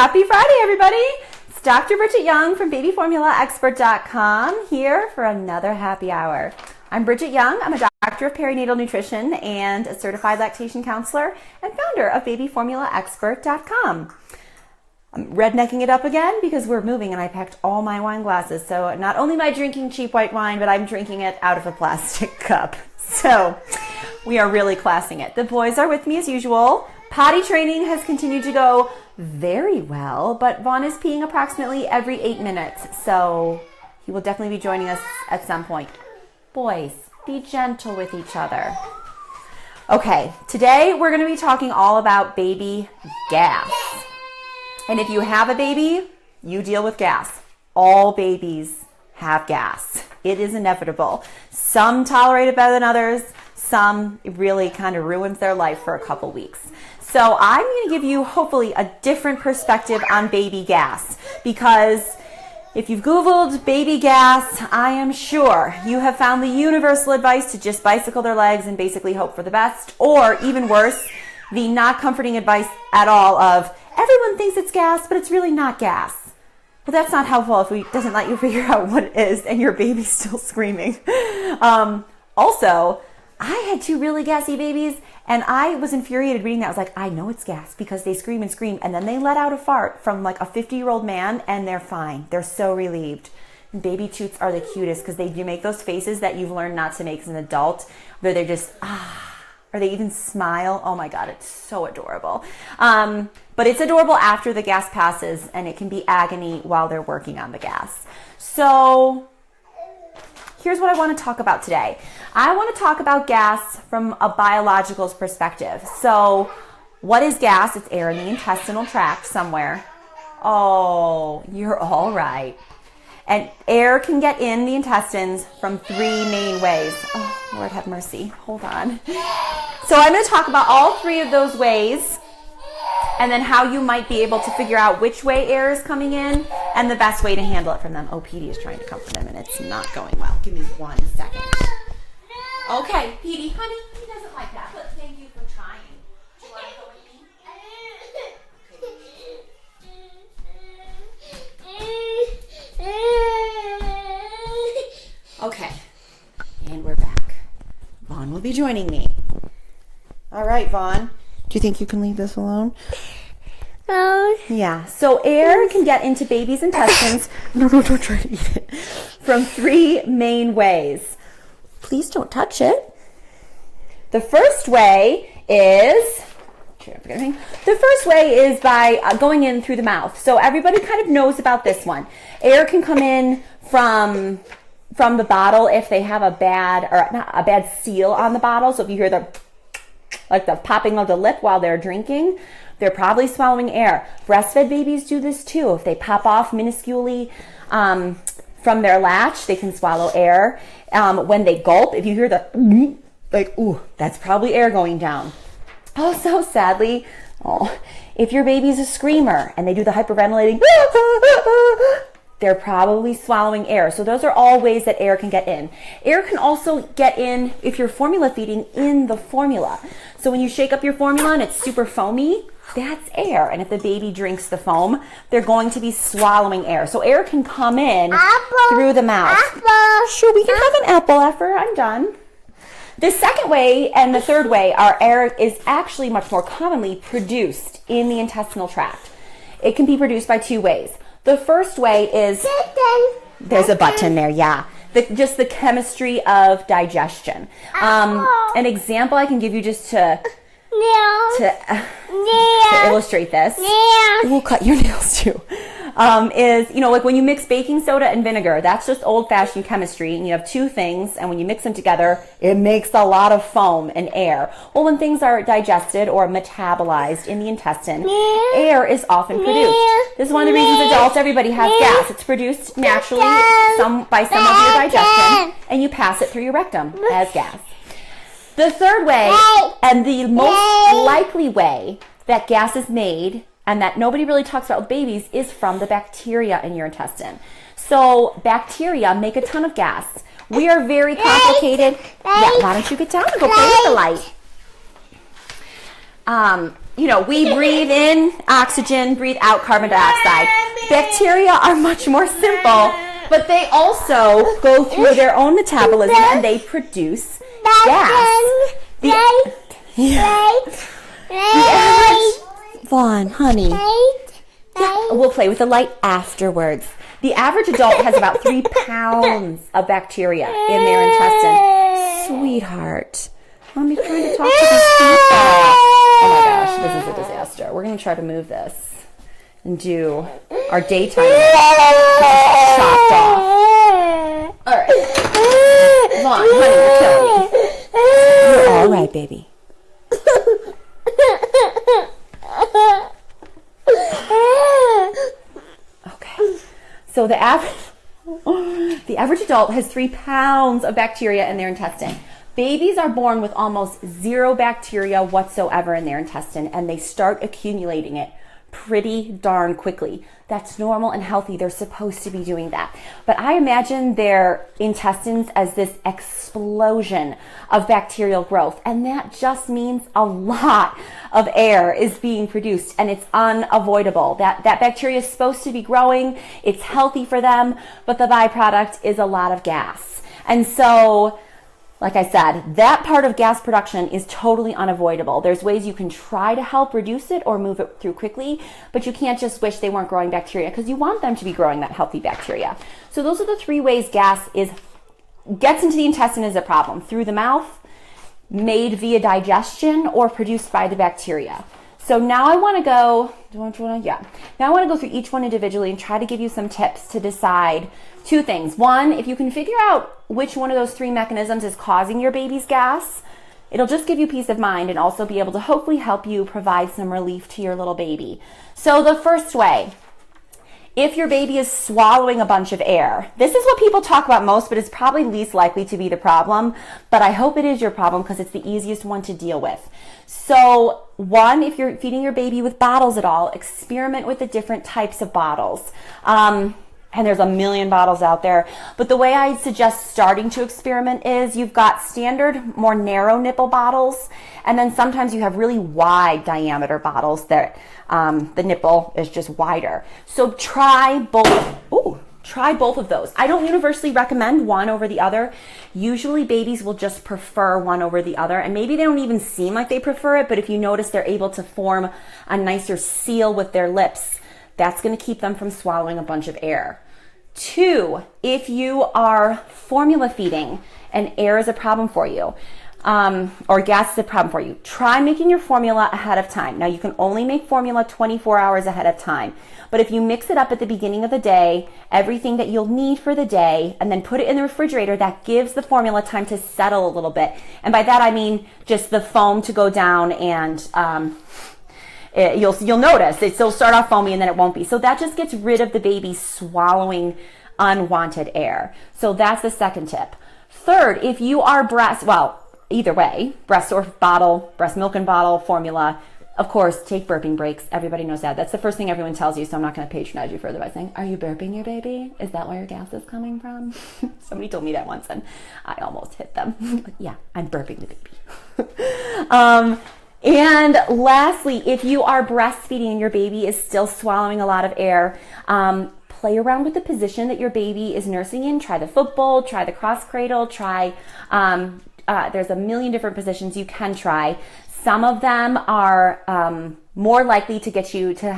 Happy Friday, everybody. It's Dr. Bridget Young from babyformulaexpert.com here for another happy hour. I'm Bridget Young. I'm a doctor of perinatal nutrition and a certified lactation counselor and founder of babyformulaexpert.com. I'm rednecking it up again because we're moving and I packed all my wine glasses. So not only am I drinking cheap white wine, but I'm drinking it out of a plastic cup. So we are really classing it. The boys are with me as usual. Potty training has continued to go very well, but Vaughn is peeing approximately every 8 minutes. So he will definitely be joining us at some point. Boys, be gentle with each other. Okay, today we're going to be talking all about baby gas. And if you have a baby, you deal with gas. All babies have gas. It is inevitable. Some tolerate it better than others. Some it really kind of ruins their life for a couple weeks. So I'm going to give you hopefully a different perspective on baby gas, because if you've Googled baby gas, I am sure you have found the universal advice to just bicycle their legs and basically hope for the best, or even worse, the not comforting advice at all of everyone thinks it's gas, but it's really not gas. Well, that's not helpful if it doesn't let you figure out what it is and your baby's still screaming. Also, I had 2 really gassy babies, and I was infuriated reading that. I was like, I know it's gas because they scream and scream, and then they let out a fart from like a 50-year-old man, and they're fine. They're so relieved. And baby toots are the cutest because they do make those faces that you've learned not to make as an adult, where they're just, or they even smile. Oh my God, it's so adorable. But it's adorable after the gas passes, and it can be agony while they're working on the gas. So here's what I want to talk about today. I want to talk about gas from a biological perspective. So what is gas? It's air in the intestinal tract somewhere. Oh, you're all right. And air can get in the intestines from 3 main ways. Oh, Lord have mercy. Hold on. So I'm going to talk about all 3 of those ways, and then how you might be able to figure out which way air is coming in and the best way to handle it from them. Oh, Petey is trying to comfort them, and it's not going well. Give me 1 second. Okay, Petey, honey, he doesn't like that, but thank you for trying. Do you want to go with me? Okay, and we're back. Vaughn will be joining me. All right, Vaughn. Do you think you can leave this alone? Yeah, so air can get into babies' intestines. No, don't try to eat it. From 3 main ways. Please don't touch it. The first way is by going in through the mouth. So everybody kind of knows about this one. Air can come in from the bottle if they have a bad seal on the bottle. So if you hear the popping of the lip while they're drinking, they're probably swallowing air. Breastfed babies do this too. If they pop off minusculely from their latch, they can swallow air. When they gulp, if you hear the that's probably air going down. Also, sadly, if your baby's a screamer and they do the hyperventilating, they're probably swallowing air. So those are all ways that air can get in. Air can also get in if you're formula feeding in the formula. So when you shake up your formula and it's super foamy, that's air. And if the baby drinks the foam, they're going to be swallowing air. So air can come in through the mouth. Sure, we can have an apple after I'm done. The second way and the third way, our air is actually much more commonly produced in the intestinal tract. It can be produced by 2 ways. The first way is, there's a button there, yeah. Just the chemistry of digestion. An example I can give you just to illustrate this. We'll cut your nails too. Is, like when you mix baking soda and vinegar, that's just old-fashioned chemistry, and you have 2 things, and when you mix them together, it makes a lot of foam and air. Well, when things are digested or metabolized in the intestine, air is often produced. This is one of the reasons adults, everybody has gas. It's produced naturally by some of your digestion, and you pass it through your rectum as gas. The third way, and the most likely way that gas is made, and that nobody really talks about with babies, is from the bacteria in your intestine. So bacteria make a ton of gas. We are very complicated. Yeah, why don't you get down and go play with the light? we breathe in oxygen, breathe out carbon dioxide. Bacteria are much more simple, but they also go through their own metabolism and they produce gas. The average, Vaughn, honey. Yeah, we'll play with the light afterwards. The average adult has about 3 pounds of bacteria in their intestine. Sweetheart. Mommy's trying to talk to these people. Oh my gosh, this is a disaster. We're going to try to move this and do our daytime chopped off. All right. Vaughn, honey, you're killing me. You're all right, baby. Okay. So the average adult has 3 pounds of bacteria in their intestine. Babies are born with almost 0 bacteria whatsoever in their intestine, and they start accumulating it pretty darn quickly. That's normal and healthy. They're supposed to be doing that. But I imagine their intestines as this explosion of bacterial growth, and that just means a lot of air is being produced, and it's unavoidable. That bacteria is supposed to be growing. It's healthy for them, but the byproduct is a lot of gas. And so, like I said, that part of gas production is totally unavoidable. There's ways you can try to help reduce it or move it through quickly, but you can't just wish they weren't growing bacteria because you want them to be growing that healthy bacteria. So those are the 3 ways gas gets into the intestine as a problem: through the mouth, made via digestion, or produced by the bacteria. So now I want to go, now I want to go through each one individually and try to give you some tips to decide 2 things. 1, if you can figure out which one of those 3 mechanisms is causing your baby's gas, it'll just give you peace of mind and also be able to hopefully help you provide some relief to your little baby. So the first way, if your baby is swallowing a bunch of air, this is what people talk about most, but it's probably least likely to be the problem. But I hope it is your problem because it's the easiest one to deal with. So 1, if you're feeding your baby with bottles at all, experiment with the different types of bottles. And there's a million bottles out there. But the way I suggest starting to experiment is you've got standard, more narrow nipple bottles. And then sometimes you have really wide diameter bottles that the nipple is just wider. So try both. Try both of those. I don't universally recommend one over the other. Usually babies will just prefer one over the other, and maybe they don't even seem like they prefer it, but if you notice they're able to form a nicer seal with their lips, that's going to keep them from swallowing a bunch of air. 2, if you are formula feeding and air is a problem for you, or gas is a problem for you, try making your formula ahead of time. Now you can only make formula 24 hours ahead of time, but if you mix it up at the beginning of the day, everything that you'll need for the day, and then put it in the refrigerator, that gives the formula time to settle a little bit. And by that I mean just the foam to go down, and you'll notice it'll start off foamy and then it won't be. So that just gets rid of the baby swallowing unwanted air. So that's the second tip. 3rd, if you are either way, breast or bottle, breast milk and bottle, formula, of course, take burping breaks. Everybody knows that. That's the first thing everyone tells you, so I'm not going to patronize you further by saying, are you burping your baby? Is that where your gas is coming from? Somebody told me that once and I almost hit them. But yeah, I'm burping the baby. And lastly, if you are breastfeeding and your baby is still swallowing a lot of air, play around with the position that your baby is nursing in. Try the football, try the cross cradle, try, there's a million different positions you can try. Some of them are more likely to get you to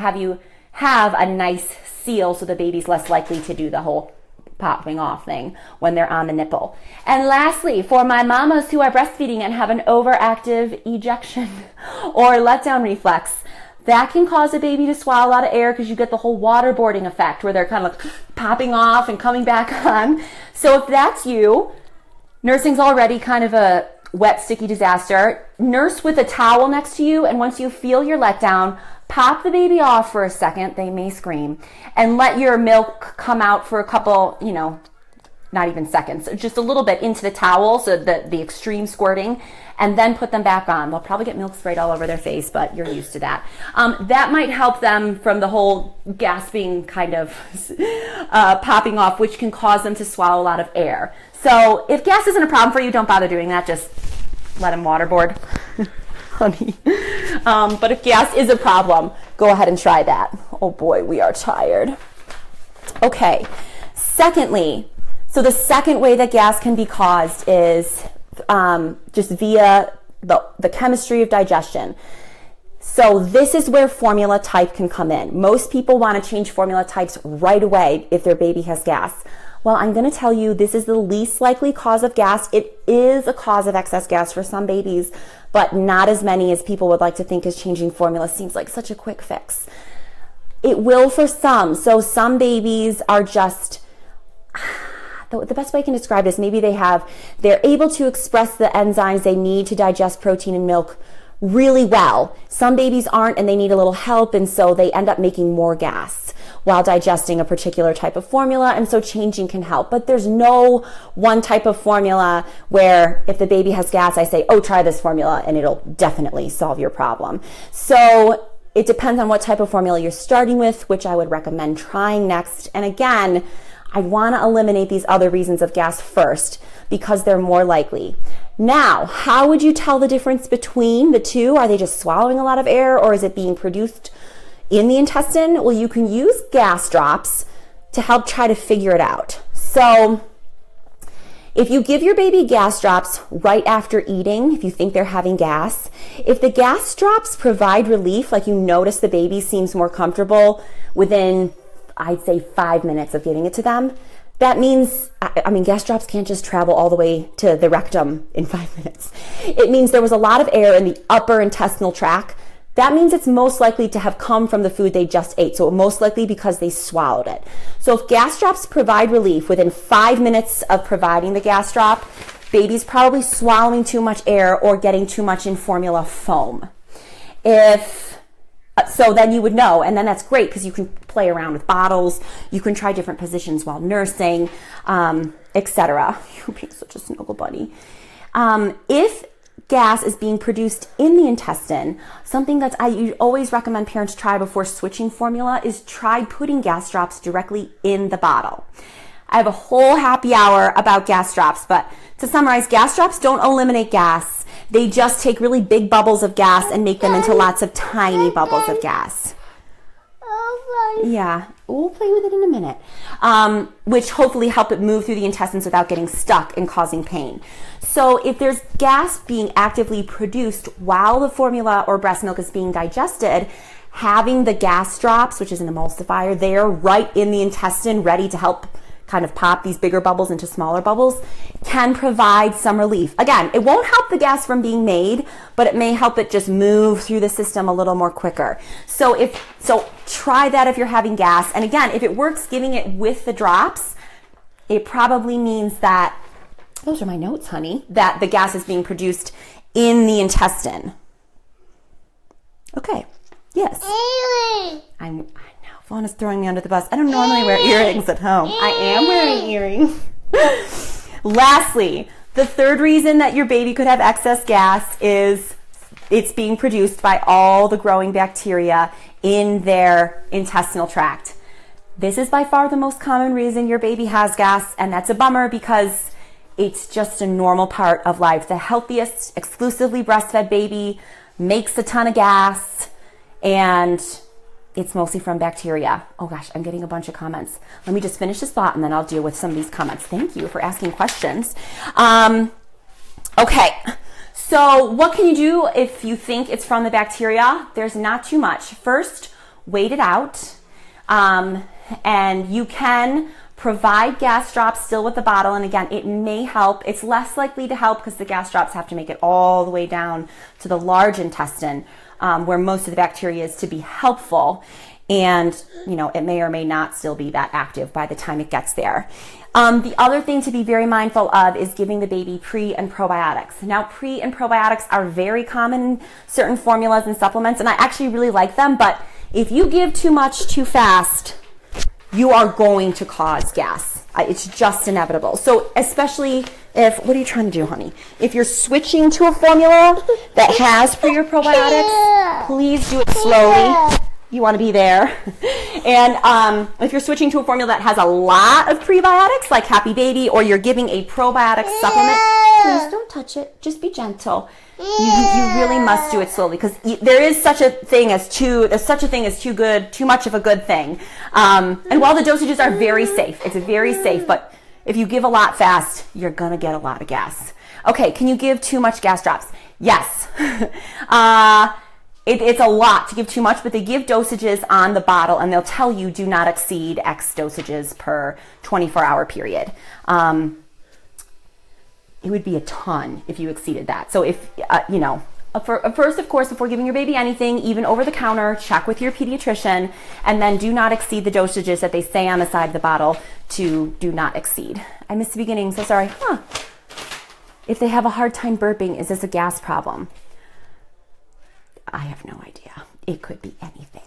have a nice seal, so the baby's less likely to do the whole popping off thing when they're on the nipple. And lastly, for my mamas who are breastfeeding and have an overactive ejection or letdown reflex, that can cause a baby to swallow a lot of air because you get the whole waterboarding effect where they're kind of like popping off and coming back on. So if that's you, nursing's already kind of a wet, sticky disaster. Nurse with a towel next to you, and once you feel your letdown, pop the baby off for a second, they may scream, and let your milk come out for a couple, not even seconds, just a little bit into the towel, so the extreme squirting, and then put them back on. They'll probably get milk sprayed all over their face, but you're used to that. That might help them from the whole gasping kind of popping off, which can cause them to swallow a lot of air. So if gas isn't a problem for you, don't bother doing that. Just let them waterboard. honey. But if gas is a problem, go ahead and try that. Oh boy, we are tired. Okay, secondly, so the second way that gas can be caused is just via the chemistry of digestion. So this is where formula type can come in. Most people want to change formula types right away if their baby has gas. Well, I'm going to tell you this is the least likely cause of gas. It is a cause of excess gas for some babies, but not as many as people would like to think, as changing formula seems like such a quick fix. It will for some. So some babies are just, the best way I can describe this, maybe they're able to express the enzymes they need to digest protein in milk really well. Some babies aren't, and they need a little help, and so they end up making more gas while digesting a particular type of formula, and so changing can help. But there's no one type of formula where if the baby has gas, I say, oh, try this formula, and it'll definitely solve your problem. So it depends on what type of formula you're starting with, which I would recommend trying next. And again, I want to eliminate these other reasons of gas first because they're more likely. Now, how would you tell the difference between the two? Are they just swallowing a lot of air, or is it being produced in the intestine? Well, you can use gas drops to help try to figure it out. So if you give your baby gas drops right after eating, if you think they're having gas, if the gas drops provide relief, like you notice the baby seems more comfortable within, I'd say, 5 minutes of giving it to them, that means, gas drops can't just travel all the way to the rectum in 5 minutes. It means there was a lot of air in the upper intestinal tract. That means it's most likely to have come from the food they just ate. So most likely because they swallowed it. So if gas drops provide relief within 5 minutes of providing the gas drop, baby's probably swallowing too much air or getting too much in formula foam. So then you would know, and then that's great because you can play around with bottles, you can try different positions while nursing, etc. You're being such a snuggle bunny. If gas is being produced in the intestine, something that I always recommend parents try before switching formula is try putting gas drops directly in the bottle. I have a whole happy hour about gas drops, but to summarize, gas drops don't eliminate gas. They just take really big bubbles of gas and make them into lots of tiny bubbles of gas. Yeah, we'll play with it in a minute. Which hopefully help it move through the intestines without getting stuck and causing pain. So if there's gas being actively produced while the formula or breast milk is being digested, having the gas drops, which is an emulsifier, there right in the intestine ready to help kind of pop these bigger bubbles into smaller bubbles, can provide some relief. Again, it won't help the gas from being made, but it may help it just move through the system a little more quicker. So try that if you're having gas. And again, if it works giving it with the drops, it probably means that, those are my notes, honey, that the gas is being produced in the intestine. Okay, yes. I know, Fawn is throwing me under the bus. I don't normally wear earrings at home. I am wearing earrings. Lastly, the third reason that your baby could have excess gas is it's being produced by all the growing bacteria in their intestinal tract. This is by far the most common reason your baby has gas, and that's a bummer because it's just a normal part of life. The healthiest, exclusively breastfed baby makes a ton of gas, and it's mostly from bacteria. Oh gosh, I'm getting a bunch of comments. Let me just finish this thought and then I'll deal with some of these comments. Thank you for asking questions. Okay, so what can you do if you think it's from the bacteria? There's not too much. First, wait it out. And you can provide gas drops still with the bottle. And again, it may help. It's less likely to help because the gas drops have to make it all the way down to the large intestine, where most of the bacteria is to be helpful. And, it may or may not still be that active by the time it gets there. The other thing to be very mindful of is giving the baby pre and probiotics. Now, pre and probiotics are very common in certain formulas and supplements, and I actually really like them, but if you give too much too fast, you are going to cause gas. It's just inevitable. So especially what are you trying to do, honey? If you're switching to a formula that has pre or probiotics, please do it slowly. You want to be there. And if you're switching to a formula that has a lot of prebiotics, like Happy Baby, or you're giving a probiotic supplement, please don't touch it. Just be gentle. You really must do it slowly, because there is such a thing as too much of a good thing. And while the dosages are very safe, it's very safe, but if you give a lot fast, you're gonna get a lot of gas. Okay, can you give too much gas drops? Yes. It's a lot to give too much, but they give dosages on the bottle, and they'll tell you do not exceed X dosages per 24-hour period. It would be a ton if you exceeded that. So if, first, of course, before giving your baby anything, even over the counter, check with your pediatrician, and then do not exceed the dosages that they say on the side of the bottle to do not exceed. I missed the beginning, so sorry. If they have a hard time burping, is this a gas problem? I have no idea. It could be anything.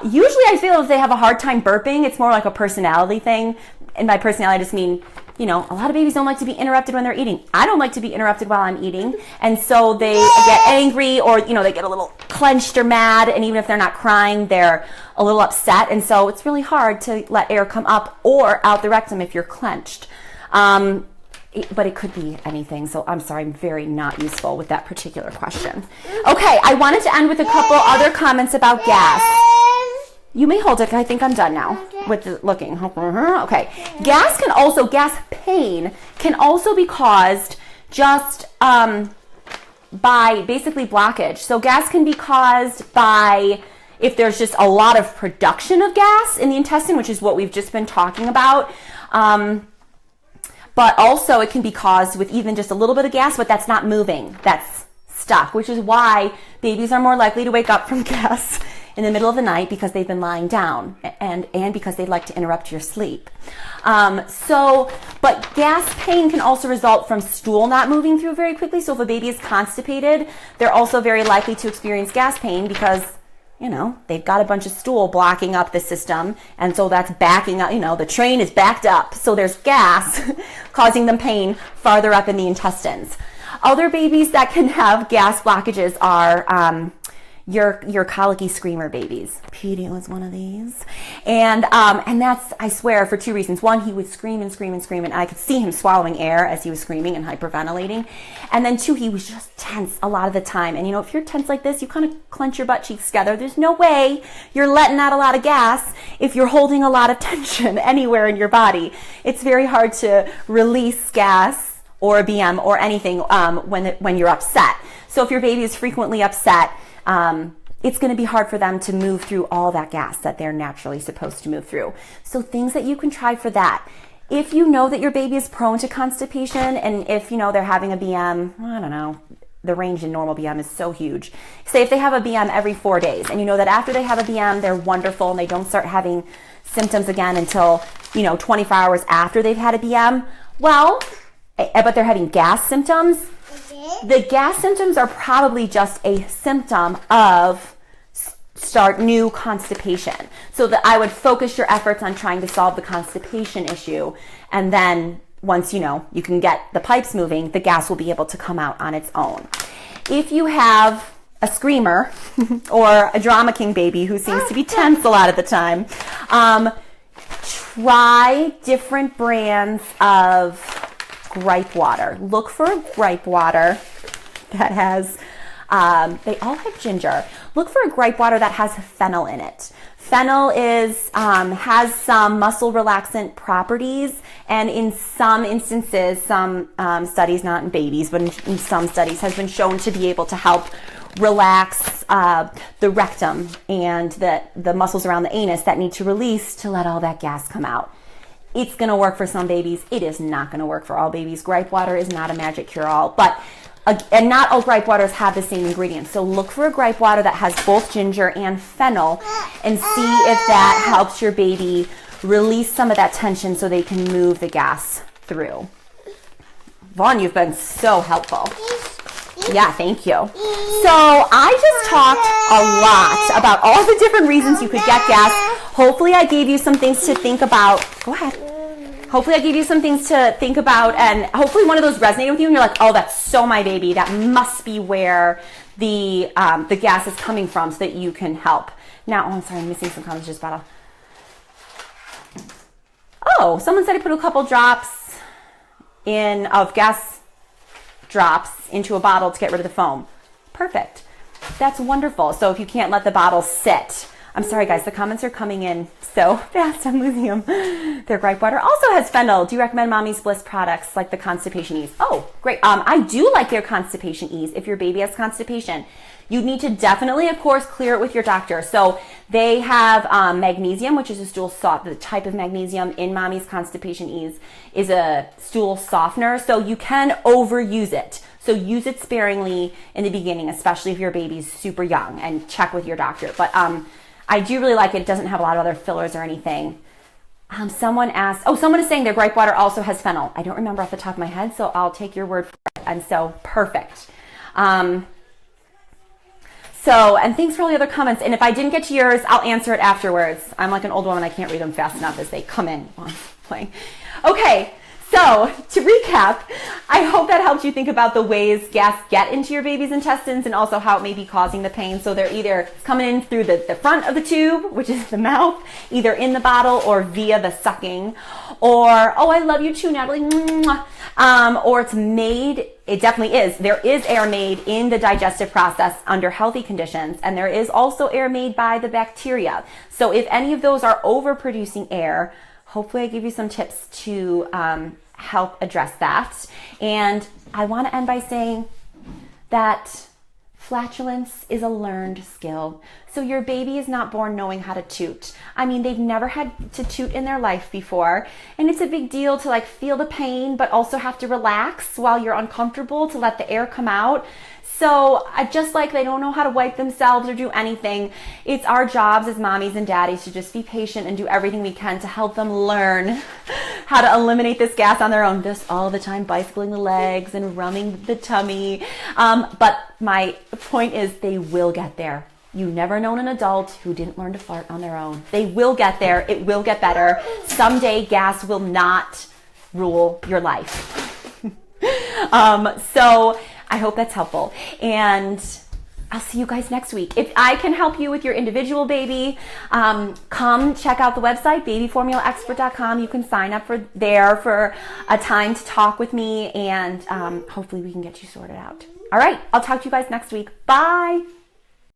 Usually I feel if they have a hard time burping, it's more like a personality thing. And by personality, I just mean, a lot of babies don't like to be interrupted when they're eating. I don't like to be interrupted while I'm eating. And so they get angry, or, they get a little clenched or mad. And even if they're not crying, they're a little upset. And so it's really hard to let air come up or out the rectum if you're clenched. But it could be anything. So I'm sorry, I'm very not useful with that particular question. Okay, I wanted to end with a couple other comments about gas. You may hold it. I think I'm done now with the looking. Okay. Gas pain can also be caused just by basically blockage. So gas can be caused by if there's just a lot of production of gas in the intestine, which is what we've just been talking about. But also it can be caused with even just a little bit of gas, but that's not moving. That's stuck, which is why babies are more likely to wake up from gas in the middle of the night, because they've been lying down, and because they like to interrupt your sleep. But gas pain can also result from stool not moving through very quickly. So if a baby is constipated, they're also very likely to experience gas pain because, they've got a bunch of stool blocking up the system. And so that's backing up, the train is backed up. So there's gas causing them pain farther up in the intestines. Other babies that can have gas blockages are your colicky screamer babies. Petey was one of these. And that's, I swear, for two reasons. One, he would scream and scream and scream, and I could see him swallowing air as he was screaming and hyperventilating. And then two, he was just tense a lot of the time. And if you're tense like this, you kind of clench your butt cheeks together. There's no way you're letting out a lot of gas if you're holding a lot of tension anywhere in your body. It's very hard to release gas or a BM or anything when you're upset. So if your baby is frequently upset, it's going to be hard for them to move through all that gas that they're naturally supposed to move through. So things that you can try for that. If you know that your baby is prone to constipation, and if they're having a BM, I don't know, the range in normal BM is so huge. Say if they have a BM every 4 days, and that after they have a BM, they're wonderful and they don't start having symptoms again until, 24 hours after they've had a BM, but they're having gas symptoms. The gas symptoms are probably just a symptom of new constipation. So that I would focus your efforts on trying to solve the constipation issue. And then once you can get the pipes moving, the gas will be able to come out on its own. If you have a screamer or a drama king baby who seems to be tense a lot of the time, try different brands of gripe water. Look for a gripe water that has, they all have ginger. Look for a gripe water that has fennel in it. Fennel has some muscle relaxant properties, and in some instances, some studies, not in babies, but in some studies, has been shown to be able to help relax the rectum and the muscles around the anus that need to release to let all that gas come out. It's going to work for some babies. It is not going to work for all babies. Gripe water is not a magic cure-all, and not all gripe waters have the same ingredients. So look for a gripe water that has both ginger and fennel and see if that helps your baby release some of that tension so they can move the gas through. Vaughn, you've been so helpful. Yeah, thank you. So I just talked a lot about all the different reasons you could get gas. Hopefully I gave you some things to think about. Go ahead. Hopefully I gave you some things to think about, and hopefully one of those resonated with you and you're like, oh, that's so my baby. That must be where the gas is coming from so that you can help. Now, oh, I'm sorry, I'm missing some comments just bottle. Oh, someone said I put a couple drops of gas drops into a bottle to get rid of the foam. Perfect. That's wonderful. So if you can't let the bottle sit, I'm sorry guys, the comments are coming in so fast, I'm losing them. Their gripe water also has fennel. Do you recommend Mommy's Bliss products like the Constipation Ease? Oh, great. I do like their Constipation Ease. If your baby has constipation, you need to definitely, of course, clear it with your doctor. So they have magnesium, which is a stool softener. The type of magnesium in Mommy's Constipation Ease is a stool softener, so you can overuse it. So use it sparingly in the beginning, especially if your baby's super young, and check with your doctor. But I do really like it. It doesn't have a lot of other fillers or anything. Someone asked, someone is saying their gripe water also has fennel. I don't remember off the top of my head, so I'll take your word for it. And so, perfect. And thanks for all the other comments. And if I didn't get to yours, I'll answer it afterwards. I'm like an old woman. I can't read them fast enough as they come in while I'm playing. Okay. So to recap, I hope that helped you think about the ways gas get into your baby's intestines and also how it may be causing the pain. So they're either coming in through the front of the tube, which is the mouth, either in the bottle or via the sucking, or, oh, I love you too, Natalie. Or it's made, it definitely is. There is air made in the digestive process under healthy conditions, and there is also air made by the bacteria. So if any of those are overproducing air, hopefully I give you some tips to help address that. And I want to end by saying that flatulence is a learned skill. So your baby is not born knowing how to toot. I mean, they've never had to toot in their life before. And it's a big deal to like feel the pain, but also have to relax while you're uncomfortable to let the air come out. So just like they don't know how to wipe themselves or do anything, it's our jobs as mommies and daddies to just be patient and do everything we can to help them learn how to eliminate this gas on their own. Just all the time bicycling the legs and rubbing the tummy. But my point is they will get there. You've never known an adult who didn't learn to fart on their own. They will get there. It will get better. Someday gas will not rule your life. So I hope that's helpful. And I'll see you guys next week. If I can help you with your individual baby, come check out the website, babyformulaexpert.com. You can sign up for a time to talk with me, and hopefully we can get you sorted out. All right, I'll talk to you guys next week. Bye.